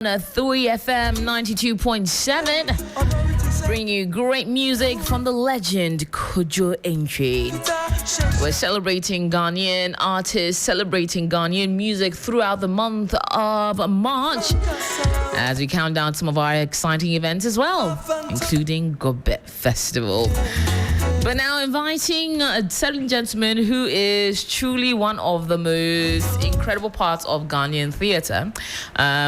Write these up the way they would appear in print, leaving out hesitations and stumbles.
3 FM 92.7, bringing you great music from the legend Kojo Entry. We're celebrating Ghanaian artists, celebrating Ghanaian music throughout the month of March, as we count down some of our exciting events as well, including Gobe Festival. But now inviting a certain gentleman who is truly one of the most incredible parts of Ghanaian theatre,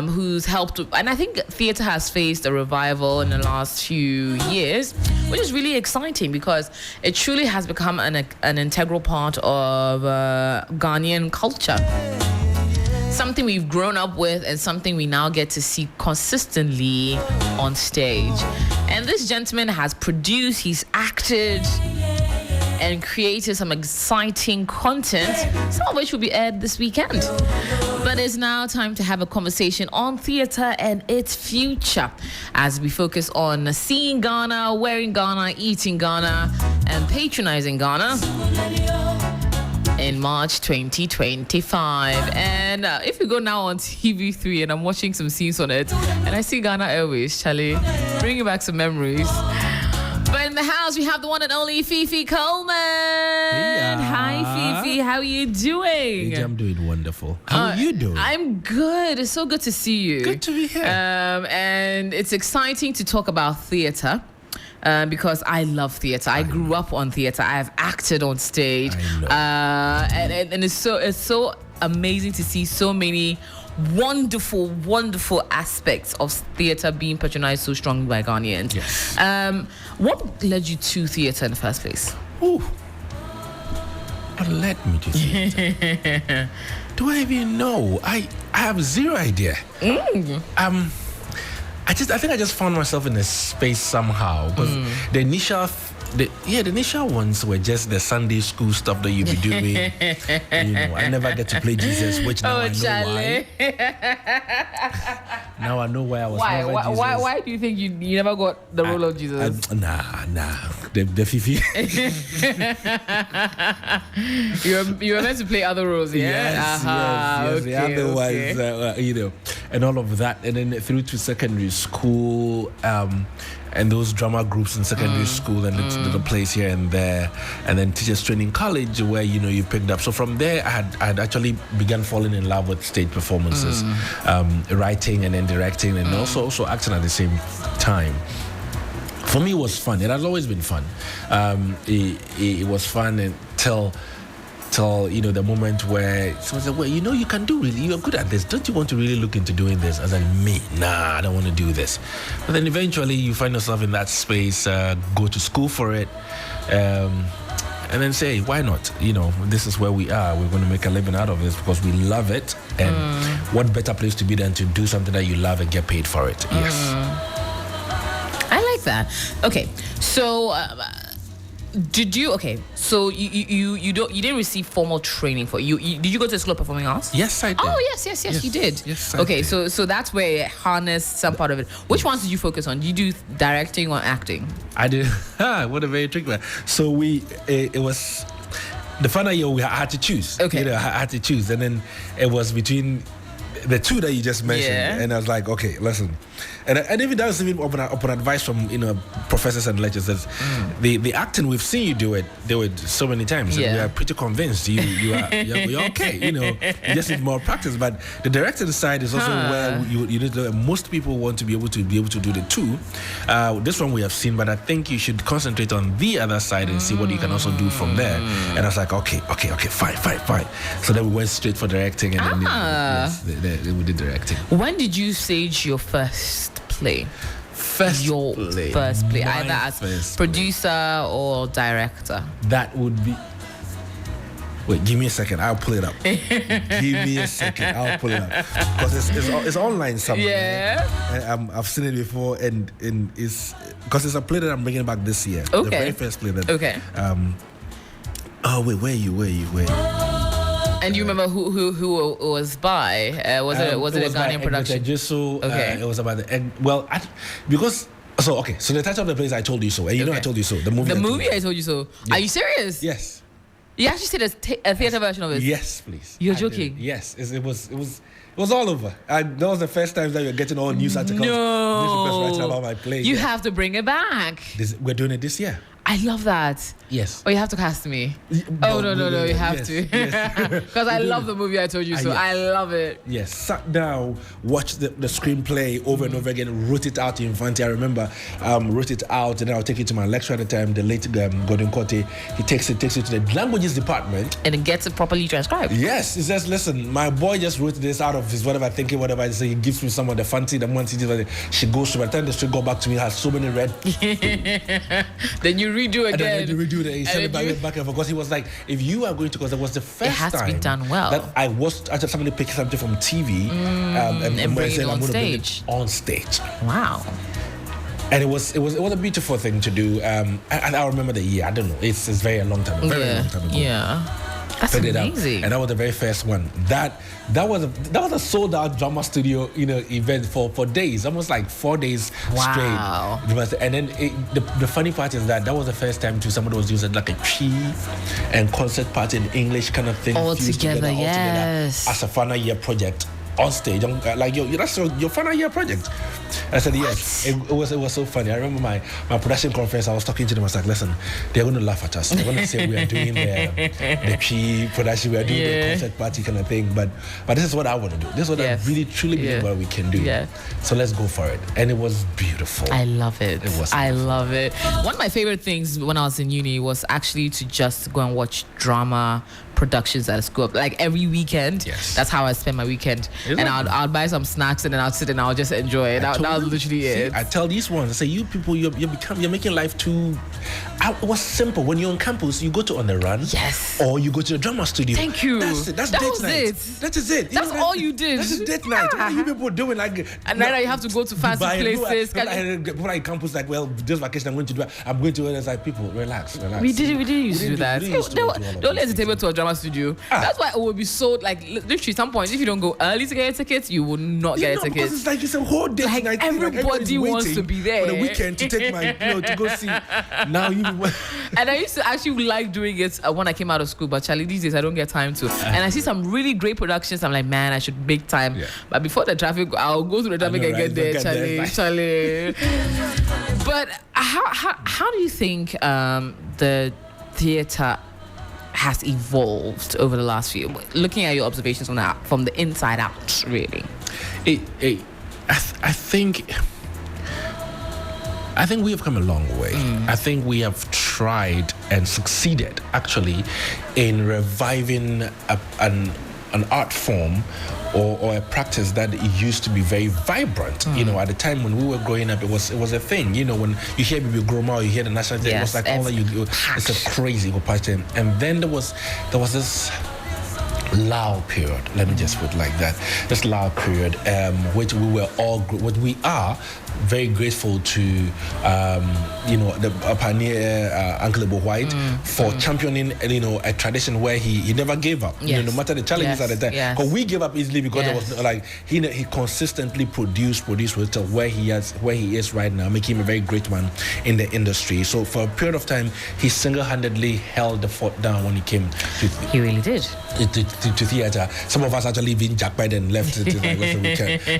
who's helped, and I think theatre has faced a revival in the last few years, which is really exciting because it truly has become an integral part of Ghanaian culture. Something we've grown up with and something we now get to see consistently on stage. And this gentleman has produced, he's acted, and created some exciting content, some of which will be aired this weekend. But it's now time to have a conversation on theatre and its future, as we focus on seeing Ghana, wearing Ghana, eating Ghana, and patronizing Ghana in March 2025. And if you go now on TV3 and I'm watching some scenes on it and I see Ghana Airways, Charlie, bringing back some memories. But in the house we have the one and only Fifi Coleman. Hi Fifi, how are you doing? I'm doing wonderful. How are you doing? I'm good. It's so good to see you. Good to be here. And it's exciting to talk about theatre. Because I love theatre. I grew up on theatre. I have acted on stage. And it's so amazing to see so many wonderful aspects of theatre being patronized so strongly by Ghanaians. Yes. What led you to theatre in the first place? Ooh. What led me to theatre? Do I even know? I have zero idea. I think I just found myself in a space somehow, because the initial ones were just the Sunday school stuff that you be doing. I never get to play Jesus, which now I know Charlie. why. Now I know why I was never Jesus. Why do you think you never got the role of Jesus? Nah. The Fifi. you were meant to play other roles, yeah? Yes. Okay, the other ones, and all of that, and then through to secondary school, and those drama groups in secondary school, and the place here and there, and then teachers training college, where you picked up. So from there, I had actually began falling in love with stage performances, writing and then directing, and also acting at the same time. For me, it was fun. It has always been fun. It was fun until the moment where someone said, well, you can do really, you're good at this. Don't you want to really look into doing this? I was like, me? Nah, I don't want to do this. But then eventually you find yourself in that space, go to school for it, and then say, why not? This is where we are. We're going to make a living out of this because we love it. And what better place to be than to do something that you love and get paid for it? Yes. I like that. Okay, so did you? Okay, so you didn't receive formal training for you. Did you go to the School of Performing Arts? Yes, I did. Oh yes, you did. Yes, okay, I did. so that's where it harnessed some part of it. Which ones did you focus on? Did you do directing or acting? I did. What a very tricky one. So it was the final year we had to choose. Okay, I had to choose, and then it was between the two that you just mentioned, and I was like, okay, listen. And even that was even upon advice from professors and lecturers. The acting, we've seen you do it so many times. And we are pretty convinced you're okay. You just need more practice. But the directing side is also where you need to. Most people want to be able to do the two. This one we have seen, but I think you should concentrate on the other side and see what you can also do from there. And I was like, okay, fine. So then we went straight for directing, and then we did directing. When did you stage your first play? First play, either as producer or director? That would be. Wait, give me a second. I'll pull it up. I'll pull it up because it's online somewhere. Yeah. And I've seen it before, and it's because it's a play that I'm bringing back this year. Okay. The very first play that. Okay. Oh wait, where are you? And do you remember who was by? Was it a Ghanaian production? Okay. It was about the egg. Well, so the title of the place, I Told You So, and I Told You So. The movie. I Told You So. Yes. Are you serious? Yes. You actually said a theater version of it? Yes, please. You're joking? Yes, it was It was all over. That was the first time that you're getting all news articles. Newspapers writing about my play. You have to bring it back. We're doing it this year. I love that. Yes. Oh, you have to cast me. No, you have to. Because I love the movie I told you so. Yes. I love it. Yes. Sat down, watched the screenplay over and over again, wrote it out in Infante. I remember wrote it out, and then I'll take it to my lecturer at the time, the late Gordon Cote. He takes it to the languages department. And it gets it properly transcribed. Yes. He says, listen, my boy just wrote this out of his whatever thinking, whatever. So he gives me some of the fancy, the months she goes to. By the time the script got back to me, it has so many red. Then you redo again. And then you redo it. He sent it back and forth because he was like, if you are going to, because it was the first time. It has to be done well. That I was actually somebody picking something from TV and bring it on stage. On stage. Wow. And it was a beautiful thing to do. And I remember the year. I don't know. It's very long time. Very long time ago. Yeah. That's amazing. And that was the very first one. That was a sold out drama studio, event for days, almost like 4 days straight. And then the funny part is that was the first time somebody was using like a chief and concert part in English kind of thing all together, yes, as a final year project on stage. Like that's your final year project. I said yes. It was so funny. I remember my production conference. I was talking to them. I was like, listen, they're going to laugh at us. They're going to say we are doing the pre-production, we are doing the concert party kind of thing. But this is what I want to do. This is what I really truly believe what we can do. Yeah. So let's go for it. And it was beautiful. I love it. It was. I love it. One of my favorite things when I was in uni was actually to just go and watch drama productions at a school. Like every weekend. Yes. That's how I spend my weekend. And I'd buy some snacks and then I'd sit and I'll just enjoy it. That was literally it. I tell these ones, I say, you people, you're making life too. It was simple. When you're on campus, you go to On the Run. Yes. Or you go to the drama studio. Thank you. That's it. That was date night. That is it. That's all you did. That's date night. What are you people doing? Like, and now you have to go to fancy places. People like campus, like, well, this vacation I'm going to do. I'm going to. It's like, people, relax. We didn't used to do that. The only entertainment to a drama studio. That's why it will be sold. Like literally, some point, if you don't go early to get a ticket, you will not get a ticket. It's like it's a whole day. Like everybody wants to be there for the weekend to take my to go see. Now you. And I used to actually like doing it when I came out of school, but Charlie, these days I don't get time to. And I see some really great productions. I'm like, man, I should make time. Yeah. But before the traffic, I'll go through the traffic and get there, Charlie. But how do you think the theatre has evolved over the last few? Looking at your observations from the inside out, really. I think we have come a long way. I think we have tried and succeeded actually in reviving an art form or a practice that used to be very vibrant. At the time when we were growing up, it was a thing. When you hear Bibi Groma or you hear the national thing, it was like all that you do. It's a crazy party. And then there was this lull period, let me just put it like that, this lull period, which we are very grateful to the pioneer Uncle Ebo White for championing a tradition where he never gave up, no matter the challenges at the time. Because we gave up easily because there was like he consistently produced till where he is right now, making him a very great one in the industry. So for a period of time, he single-handedly held the fort down when he came to. He really did. To theatre. Some of us actually been jacked by then left it.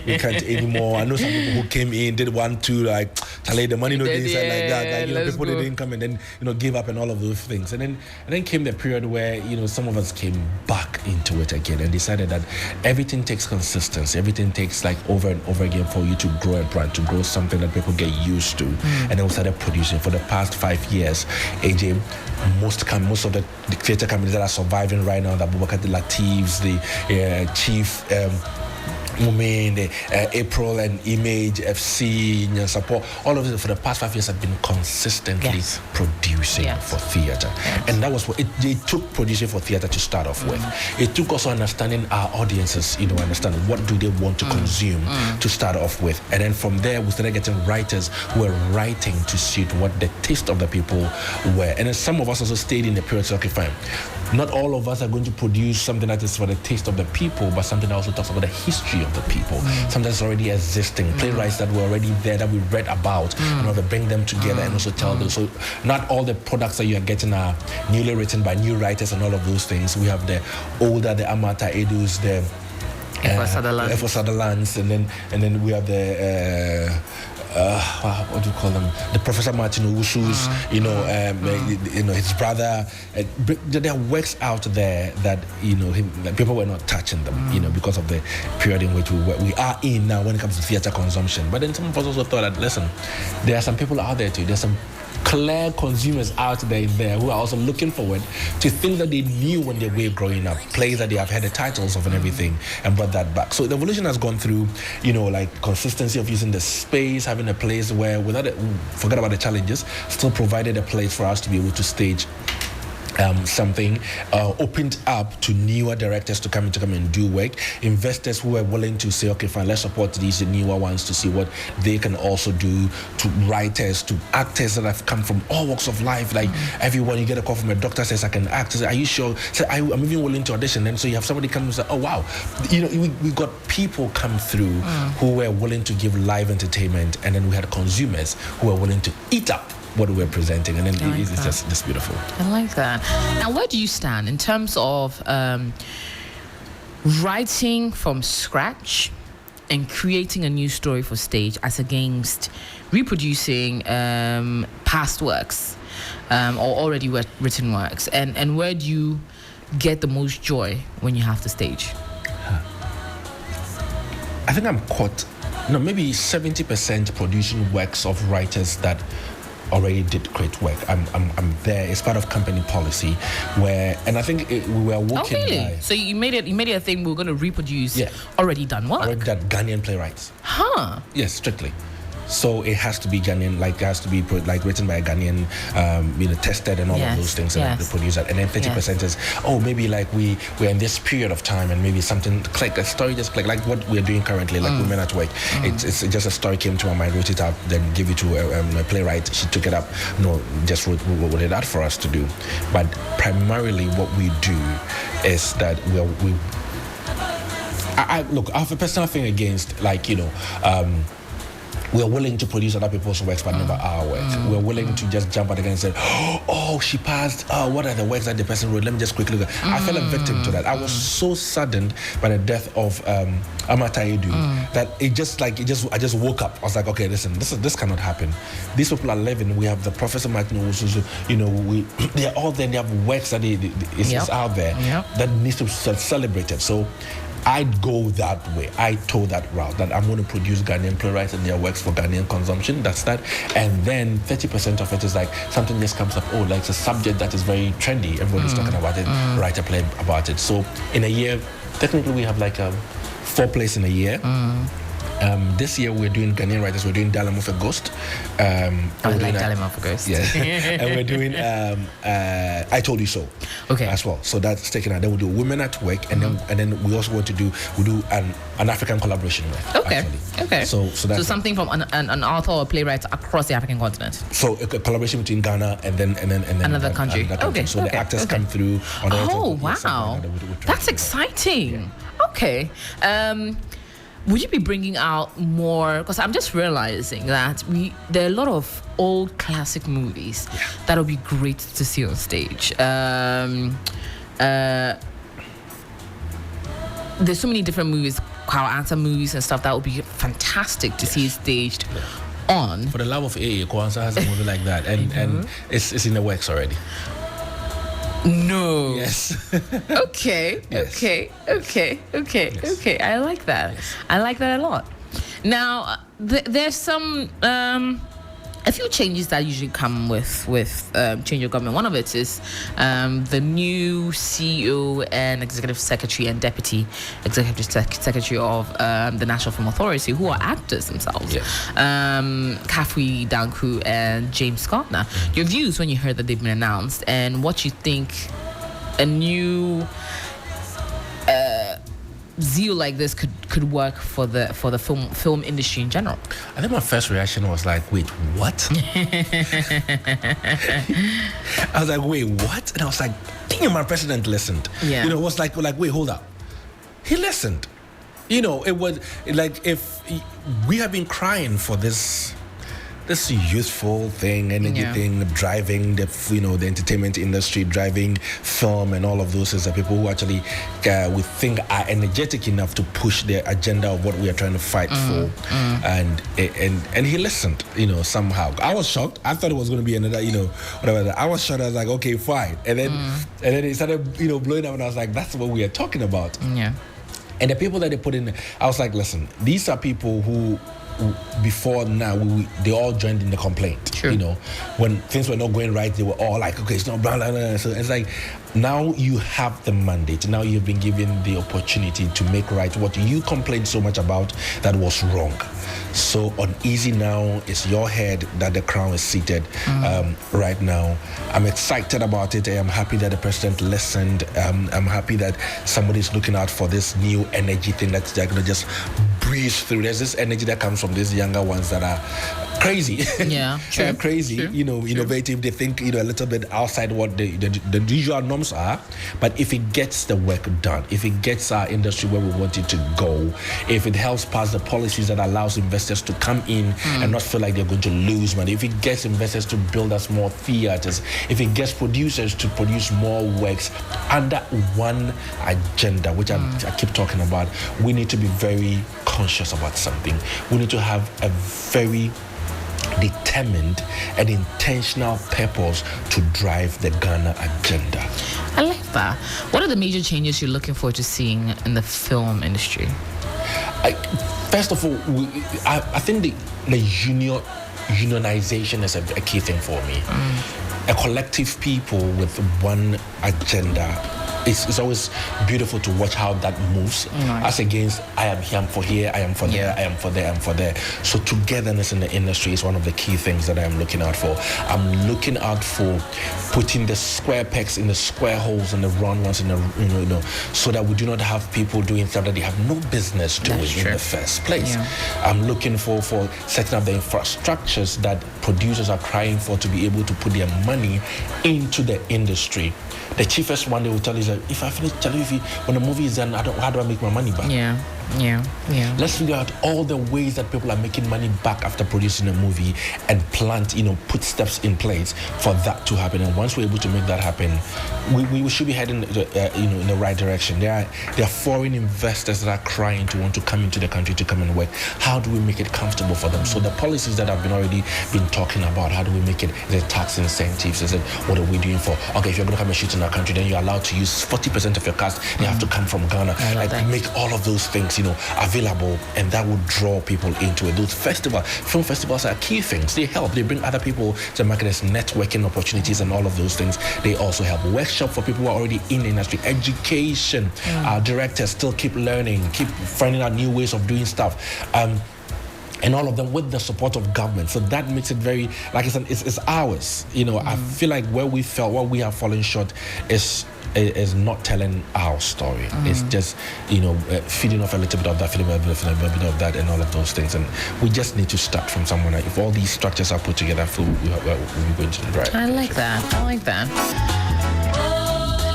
We can't anymore. I know some people who came in did 1, 2, like Charlie, the money no day inside like that. Like people didn't come and then gave up and all of those things. And then came the period where some of us came back into it again and decided that everything takes consistency. Everything takes like over and over again for you to grow a brand, to grow something that people get used to. And then we started producing for the past 5 years. AJ, most of the theatre companies that are surviving right now, the Abubakar Latifs, the Chief Mumin, the April and Image, FC, Support, all of it for the past 5 years have been consistently producing for theatre. And that was what it took producing for theatre to start off with. It took also understanding our audiences, understand what do they want to consume to start off with. And then from there, we started getting writers who were writing to suit what the taste of the people were. And then some of us also stayed in the period, so okay, fine. Not all of us are going to produce something that is for the taste of the people, but something that also talks about the history of the people. Something that's already existing, playwrights that were already there, that we read about, in order to bring them together and also tell them. So not all the products that you are getting are newly written by new writers and all of those things. We have the older, the Amata Edus, the For Sutherland's, and then we have the what do you call them? The Professor Martin Owusu's, his brother. There are works out there that that people were not touching them, because of the period in which we are in now when it comes to theatre consumption. But then some of us also thought that, listen, there are some people out there too. There's some clear consumers out there who are also looking forward to things that they knew when they were growing up, plays that they have heard the titles of and everything, and brought that back. So the evolution has gone through, like consistency of using the space, having a place where, forget about the challenges, still provided a place for us to be able to stage something, opened up to newer directors to come and do work, investors who are willing to say, okay, fine, let's support these newer ones to see what they can also do, to writers, to actors that have come from all walks of life. Like everyone, you get a call from a doctor, says, I can act. Say, are you sure? Say, I'm even willing to audition. And so you have somebody come and say, oh, wow. We got people come through who were willing to give live entertainment, and then we had consumers who were willing to eat up what we're presenting, and then it's just beautiful. I like that. Now, where do you stand in terms of writing from scratch and creating a new story for stage as against reproducing past works or already written works? And where do you get the most joy when you have the stage? I think I'm caught, maybe 70% producing works of writers that already did great work. I'm there. It's part of company policy and I think we were working. Oh, really? So you made it a thing. We're going to reproduce already done work. Already done Ghanaian playwrights. Huh? Yes, strictly. So it has to be Ghanaian, it has to be written by a Ghanaian, tested and all of those things, and the producer. And then 30% is, maybe we're in this period of time, and maybe something click, a story just click, like what we're doing currently, like Women at Work. It's just a story came to my mind, wrote it up, then give it to a playwright. She took it up, just wrote it out for us to do. But primarily what we do is that I have a personal thing against we're willing to produce other people's works, but never our works. We're willing to just jump at the game and say, oh, she passed. Oh, what are the works that the person wrote? Let me just quickly look. I fell a victim to that. I was so saddened by the death of Amata Edu that I just woke up. I was like, okay, listen, this cannot happen. These people are living. We have the Professor Martin Owusu, they're all there. They have works that is out there that needs to be celebrated. So I'd go that way. I told that route that I'm going to produce Ghanaian playwrights and their works for Ghanaian consumption. That's that. And then 30% of it is something just comes up. It's a subject that is very trendy. Everybody's talking about it. Write a play about it. So in a year, technically we have 4 plays in a year. This year we're doing Ghanaian writers. We're doing Dalamo for Ghost. I like Dalamo for Ghost. Yeah, and we're doing I Told You So. Okay. As well. So that's taken out. Then we'll do Women at Work, and then we also want to do an African collaboration work. Okay. Actually. Okay. So that's something from an author or playwright across the African continent. So a collaboration between Ghana and then another country. Okay. So the actors come through. Wow. That's exciting. Yeah. Okay. Would you be bringing out more? Because I'm just realizing that there are a lot of old classic movies that would be great to see on stage. There's so many different movies, Choir Answer movies and stuff that would be fantastic to see staged on. For the love of AA, Kwanzaa has a movie like that, and it's in the works already. No. Yes. Okay. Yes. Okay. Yes. Okay. I like that. Yes. I like that a lot. Now, there's some a few changes that usually come with change of government. One of it is the new CEO and executive secretary and deputy executive secretary of the National Film Authority, who are actors themselves. Yes. Kafui Danku and James Gardner. Your views when you heard that they've been announced, and what you think a new zeal like this could work for the film industry in general. I think my first reaction was like, wait, what? I was like, wait, what? And I was like, damn, my president listened. Yeah. It was like, wait, hold up. He listened. It was like if we have been crying for this this youthful thing, energy thing, driving the the entertainment industry, driving film, and all of those is the people who actually we think are energetic enough to push their agenda of what we are trying to fight for. And he listened, somehow. I was shocked. I thought it was going to be another, whatever. I was shocked. I was like, okay, fine. And then it started, blowing up, and I was like, that's what we are talking about. Yeah. And the people that they put in, I was like, listen, these are people who before now they all joined in the complaint. Sure. When things were not going right, they were all like, okay, it's not blah, blah, blah. So it's like, now you have the mandate. Now you've been given the opportunity to make right what you complained so much about that was wrong. So uneasy now, it's your head that the crown is seated right now. I'm excited about it. I'm happy that the president listened. I'm happy that somebody's looking out for this new energy thing that's going to just breeze through. There's this energy that comes from these younger ones that are crazy. Yeah, true. Crazy, true. Innovative. They think, a little bit outside what the usual norms are. But if it gets the work done, if it gets our industry where we want it to go, if it helps pass the policies that allows investors to come in and not feel like they're going to lose money, if it gets investors to build us more theaters, if it gets producers to produce more works under one agenda, which I keep talking about, we need to be very conscious about something. We need to have a very determined and intentional purpose to drive the Ghana agenda. I like that. What are the major changes you're looking forward to seeing in the film industry? First of all, I think the unionization is a key thing for me. A collective people with one agenda. It's always beautiful to watch how that moves. As against, I am here, I'm for here, I am for there, I am for there, I'm for there. So togetherness in the industry is one of the key things that I am looking out for. I'm looking out for putting the square pegs in the square holes and the round ones in the, so that we do not have people doing stuff that they have no business doing in the first place. I'm looking for setting up the infrastructures that producers are crying for to be able to put their money into the industry. The cheapest one they will tell you is that if I finish television, when the movie is done, how do I make my money back? Yeah. Let's figure out all the ways that people are making money back after producing a movie and put steps in place for that to happen. And once we're able to make that happen, we should be heading in the right direction. There are foreign investors that are crying to want to come into the country to come and work. How do we make it comfortable for them? So the policies that have already been talking about, how do we make it? Is it tax incentives? Is it what are we doing for? Okay, if you're going to come and shoot in our country, then you're allowed to use 40% of your cast. They have to come from Ghana. Make all of those things available, and that would draw people into it. Those film festivals are key things. They help. They bring other people to the market as networking opportunities and all of those things. They also help. Workshop for people who are already in the industry. Education. Our directors still keep learning, keep finding out new ways of doing stuff. And all of them with the support of government. So that makes it very, like it's ours. I feel like where we have fallen short is not telling our story. It's just, feeding off a little bit of that, feeding a bit of that, and all of those things. And we just need to start from somewhere. If all these structures are put together, we'll be going to the right. I like that.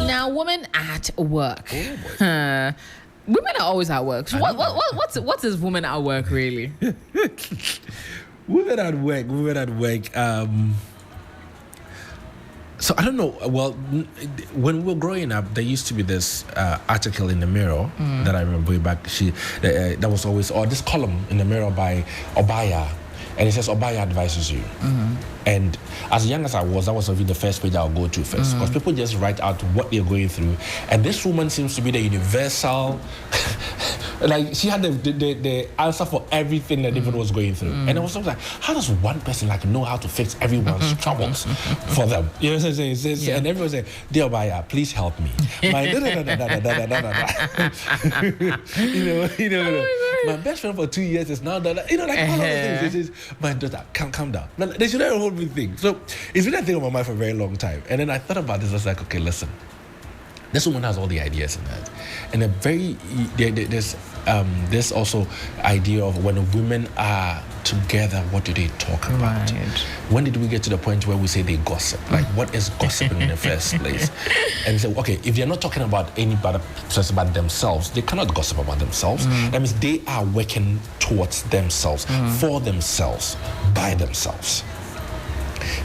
Now, women at work. Women are always at work. So what is women at work really? Women at work. So I don't know. Well, when we were growing up, there used to be this article in the Mirror that I remember way back. That was always, this column in the Mirror by Obaya, and it says Obaya advises you. And as young as I was, that was the first page I'll go to first, because people just write out what they're going through. And this woman seems to be the universal, like she had the answer for everything that David was going through. And I was like, how does one person know how to fix everyone's troubles for them? You know what I'm saying? And everyone say, dear Obaya, please help me. My best friend for 2 years is now that, all of those things. My daughter, calm down. They should have a whole big thing. So it's been a thing on my mind for a very long time. And then I thought about this. I was like, okay, listen. This woman has all the ideas in that. And there's also idea of when women are together, what do they talk about? Right. When did we get to the point where we say they gossip? Like, what is gossiping in the first place? And so, okay, if they're not talking about anybody just about themselves, they cannot gossip about themselves. That means they are working towards themselves, for themselves, by themselves.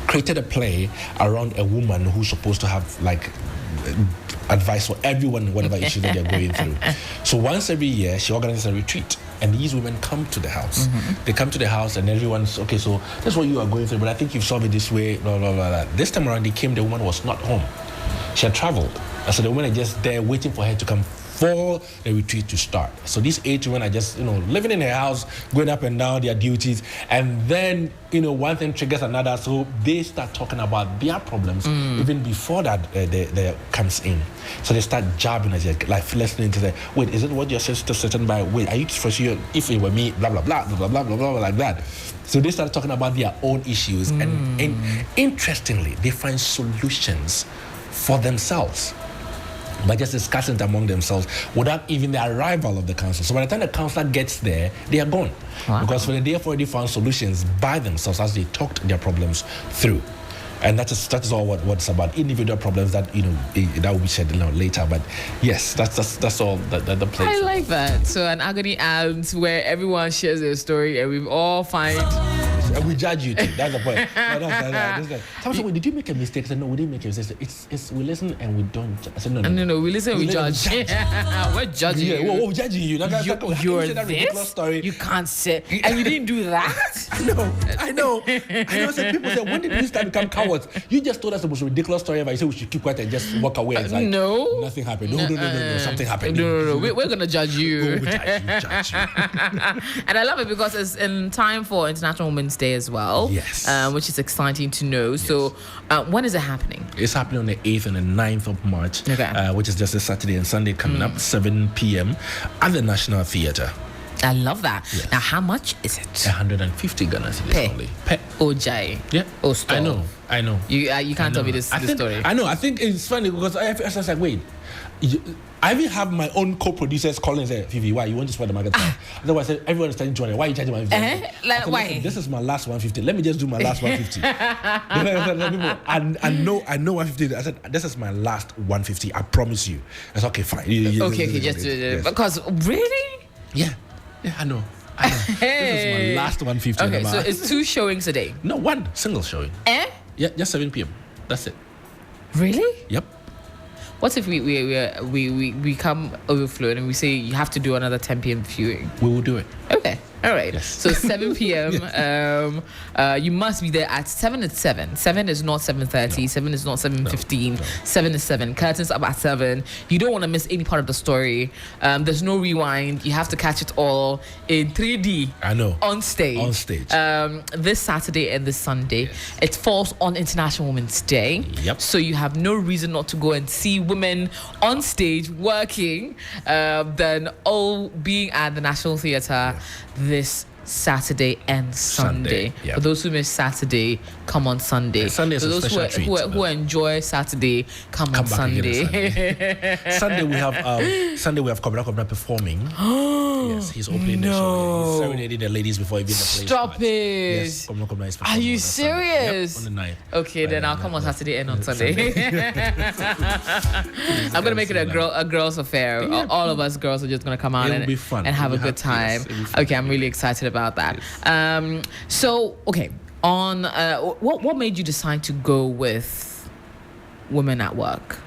Created a play around a woman who's supposed to have like advice for everyone, whatever issue that they're going through. So once every year, she organizes a retreat, and these women come to the house. They come to the house, and everyone's okay. So that's what you are going through, but I think you've solved it this way. Blah blah blah. Blah. This time around, they came. The woman was not home. She had traveled, and so the women are just there waiting for her to come for the retreat to start. So these 8 women are just, living in her house, going up and down their duties, and then, one thing triggers another, so they start talking about their problems even before that they comes in. So they start jabbing at you, like listening to the, wait, is it what your sister sitting by? Wait, are you for sure if it were me? Blah, blah, blah, blah, blah, blah, blah, blah, like that. So they start talking about their own issues, and interestingly, they find solutions for themselves by just discussing it among themselves without even the arrival of the counselor. So by the time the counselor gets there, they are gone. Wow. Because they have already found solutions by themselves as they talked their problems through. And that is all what it's about. Individual problems that that will be said later. But yes, that's all the place. I like that. So an agony aunt where everyone shares their story and we all find. And we judge you too. That's the point. Someone said, did you make a mistake? I said, no, we didn't make a mistake. It's we listen and we don't. I said, no. We listen, we judge. We're judging you. We're judging you. You're this. Story. You can't say, and you didn't do that. I know. So people say, when did we start to become cowards? You just told us the most ridiculous story ever. You said we should keep quiet and just walk away. It's like, no, nothing happened. No, something happened. No. We're gonna judge you. We judge you. And I love it because it's in time for International Women's Day as well. Yes. Which is exciting to know. Yes. So, when is it happening? It's happening on the 8th and the 9th of March, which is just a Saturday and Sunday coming up, 7 p.m. at the National Theatre. I love that. Yes. Now, how much is it? 150 Ghana cedis only. Ojai. Yeah. Oh, stop. I know. You can't tell me this story. I know. I think it's funny because I was like, wait. I even have my own co-producers calling and say, Fifi, why you want to spread the market? Otherwise, I said, everyone is telling 200. Why are you charging 150? Like, why? This is my last 150. Let me just do my last 150. I know 150. I said, this is my last 150. I promise you. I said, okay, fine. Okay, just do it. Because really? Yeah, I know. This is my last 150. Okay, so it's 2 showings a day? No, 1 single showing. Yeah, just 7 p.m. That's it. Really? Yep. What if we come overflowed and we say you have to do another 10 p.m. viewing? We will do it. Okay. All right. Yes. So 7 p.m. Yes. You must be there at 7 at 7. 7 is not 7:30. 7 is not 7:15. 7 is 7. Curtains up at 7. You don't want to miss any part of the story. There's no rewind. You have to catch it all in 3D. I know. On stage. This Saturday and this Sunday. Yes. It falls on International Women's Day. Yep. So you have no reason not to go and see women on stage working. Then all being at the National Theatre. This Saturday and Sunday. Yeah. For those who miss Saturday, come on Sunday. And Sunday is for a those special treat. who enjoy Saturday, come on Sunday. Sunday we have Kobra performing. Yes, he's opening the show. He's serenading the ladies before even the play starts. Stop it! Yes, Kobra is performing. Are you serious? Yep, on the 9th. Okay, then I'll come on Saturday and on Sunday. I'm gonna make it a girls' affair. Yeah. All of us girls are just gonna come out and have a good time. Okay, I'm really excited about that. Yes. So okay, on what made you decide to go with Women at Work?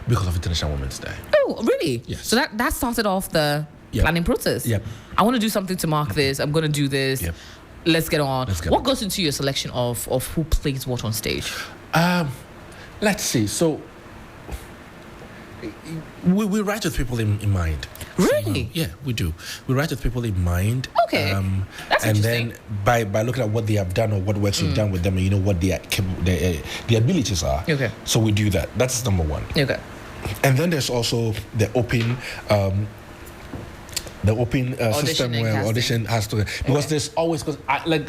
Because of International Women's Day. Oh, really? Yes. So that started off the planning process. Yep. I want to do something to mark this. I'm going to do this. Yep. Let's get on. What goes into your selection of who plays what on stage? Let's see. So we write with people in mind. Really? Yeah, we do. We write with people in mind. Okay. That's and interesting. then by looking at what they have done or what works we've done with them, and you know what their abilities are. Okay. So we do that. That's number one. Okay. And then there's also the open the open system where audition has to, because there's always, because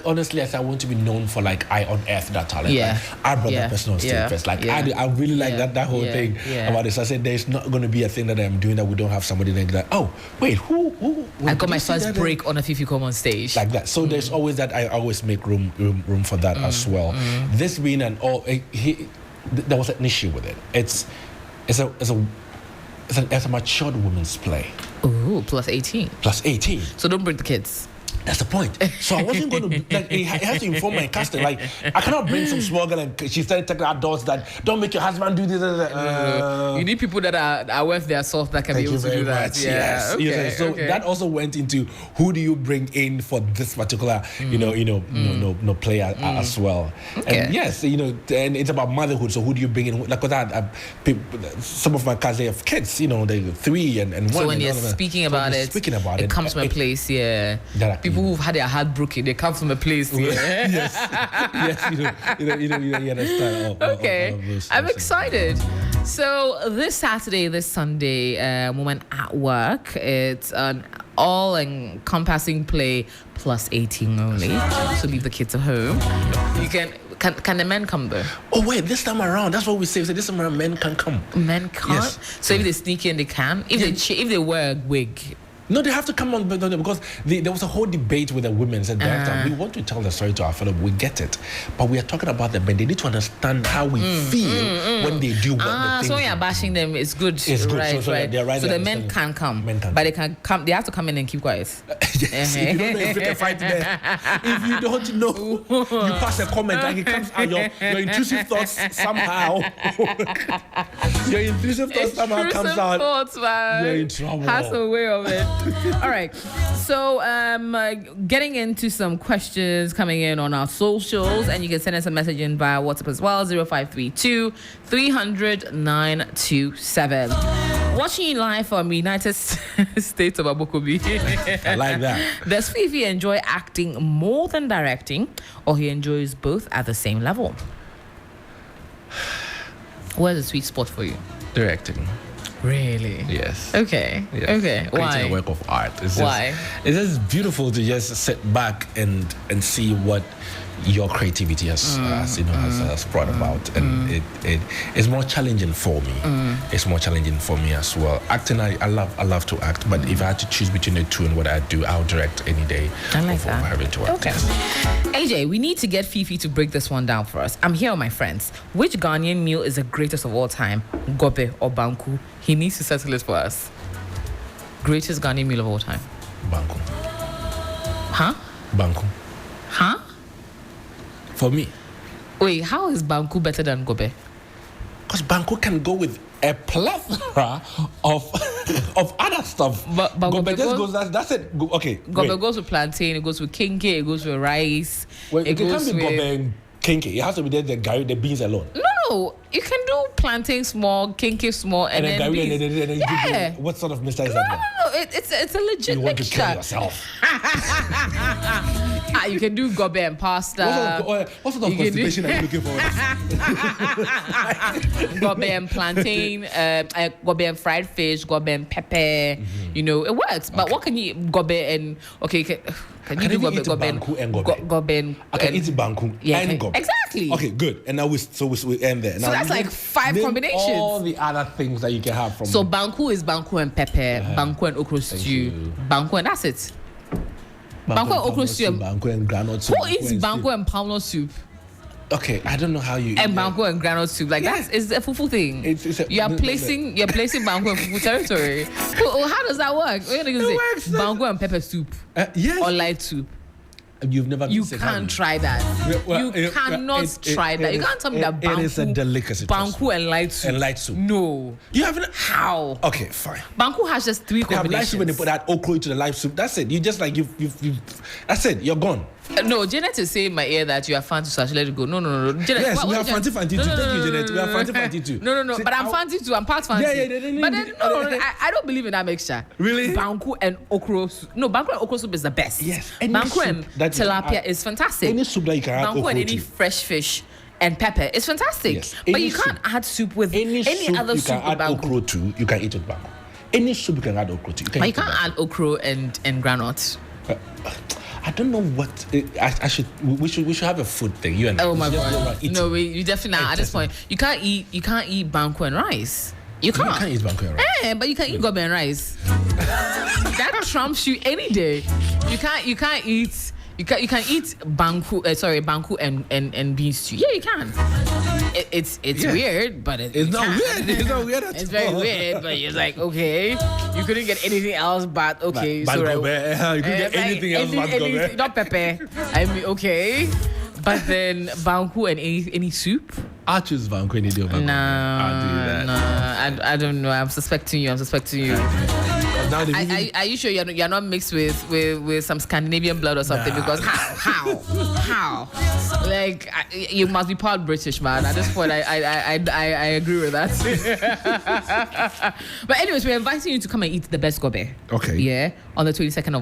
honestly, I want to be known for like I unearthed that talent. Yeah. Like, I brought that person on stage first. Like I really like that whole thing about this. I said there's not going to be a thing that I'm doing that we don't have somebody like, oh wait, who I got my first break on a Fifi come on stage like that. So there's always that. I always make room for that as well. This being there was an issue with it. It's a matured woman's play. Ooh, plus 18. Plus 18. So don't bring the kids. That's the point. So I wasn't going to, like, I have to inform my casting. Like, I cannot bring some small girl and she started telling adults that, don't make your husband do this. You need people that are worth their salt that can be able to do that. Much. Yeah. Yes. So that also went into who do you bring in for this particular, player as well. Okay. And yes, and it's about motherhood. So who do you bring in? Like, because some of my cats, they have kids, they're 3 and 1. So when you're speaking about it, it comes from a place, people who've had their heart broken, they come from a place. Yes, you understand. Okay, I'm excited. So this Saturday, this Sunday, Woman at Work, it's an all-encompassing play plus 18 only. So leave the kids at home. You can the men come though? Oh wait, this time around, that's what we say. So this time around, men can come. Men can't. Yes. So if they sneak in, they can. If they wear a wig. No, they have to come on because there was a whole debate with the women. Said we want to tell the story to our fellow. We get it, but we are talking about the men. They need to understand how we feel when they do what the things. So when you're bashing them, it's good. It's good. Right, so right. They're right. So the men can come, but they can come. They have to come in and keep quiet. Yes. If you don't know if it's a fight there, if you don't know, you pass a comment and it comes out. Your intrusive thoughts somehow. Your intrusive thoughts somehow comes out. Thoughts, man. You're in trouble. Has a way of it. All right. So, getting into some questions coming in on our socials, and you can send us a message in via WhatsApp as well, 0532 300 927. Watching you live from United States of Abokobi. I like that. Does Fifi enjoy acting more than directing, or he enjoys both at the same level? Where's the sweet spot for you? Directing. Really? Yes. Okay. Yes. Okay. Why? Creating a work of art. Why? It's just beautiful to just sit back and see what your creativity has brought about, and it's more challenging for me. It's more challenging for me as well. Acting, I love to act, but if I had to choose between the two and what I do, I'll direct any day. I like that. Having to act. Okay. AJ, we need to get Fifi to break this one down for us. I'm here with my friends. Which Ghanaian meal is the greatest of all time? Gobe or banku? He needs to settle it for us. Greatest Ghanaian meal of all time? Banku. Huh? Banku. Huh? For me. Wait, how is banku better than gobe? Because banku can go with a plethora of other stuff. But gobe just goes. That's it. Okay. Gobe goes with plantain. It goes with kinke. It goes with rice. Well, it can't be gobe and kinke. It has to be the beans alone. No, you can do plantain small, kinke small, and then beans. And then Yeah. What sort of mixture is that? No. It's a legit You want to mixture. kill yourself. You can do gobe and pasta. What sort of constipation are you looking for? Gobe and plantain, gobe and fried fish, gobe and pepper. It works. But what can you gobe and can you do gobe and gobe? Gobe and I can eat banku and gobe. Exactly. Okay, good. And now we end there. So that's like 5 combinations. All the other things that you can have from. So banku is banku and pepper, banku and okra stew, banku and that's it. Banku and okra stew. Banku and granite soup. Who eats banku and palm nut soup? Okay, I don't know how you. And banku and granite soup, that's a fufu thing. You're placing banku in fufu territory. How does that work? What are you gonna say? Banku and pepper soup. Yes. Or light soup. You've never. You can't try that. You cannot try that. You can't tell me that banku. It is a delicacy. Banku and light soup. And light soup. No. You haven't. How? Okay, fine. Banku has just 3 You have light combinations. soup when they put that okra into the light soup. That's it. You just like you. That's it. You're gone. No, Janet is saying in my ear that you are fancy, so I should let it go. No. Janet, Yes, we are fancy too. Thank you, Janet. We are fancy too. No. See, But I'm fancy too. I'm part fancy. Yeah. But then, no, I don't believe in that mixture. Really? Banku and okra soup. No, banku and okra soup is the best. Yes. Banku and tilapia is fantastic. Any soup that you can add Banku okra and any to. fresh fish and pepper is fantastic. Yes. But Any you can't soup. add soup with any soup other you soup can with add banku. okra to, you can eat with banku. Any soup you can add okra to. But you can't add okra and granite. I don't know what I should. We should have a food thing. You and I. Oh my god! No, you definitely not. At this point, you can't eat banku and rice. You can't. You can't eat banku and rice. But you can eat gobe and rice. That trumps you any day. You can eat. You can eat banku and beans stew. Yeah, you can. It's weird, but it's not weird. It's not weird at all. It's very weird, but you're like, okay, you couldn't get anything else, but okay, you couldn't get anything else but gobe. Not pepper. I mean, okay, but then banku and any soup. I'll choose banku any day. Nah, I'll do that. Nah, I don't know. I'm suspecting you. Are you sure you're not mixed with some Scandinavian blood or something? Nah. Because how? Like you must be part British, man. At this point, I agree with that. But anyways, we're inviting you to come and eat the best gobe. Okay. Yeah, on the 22nd of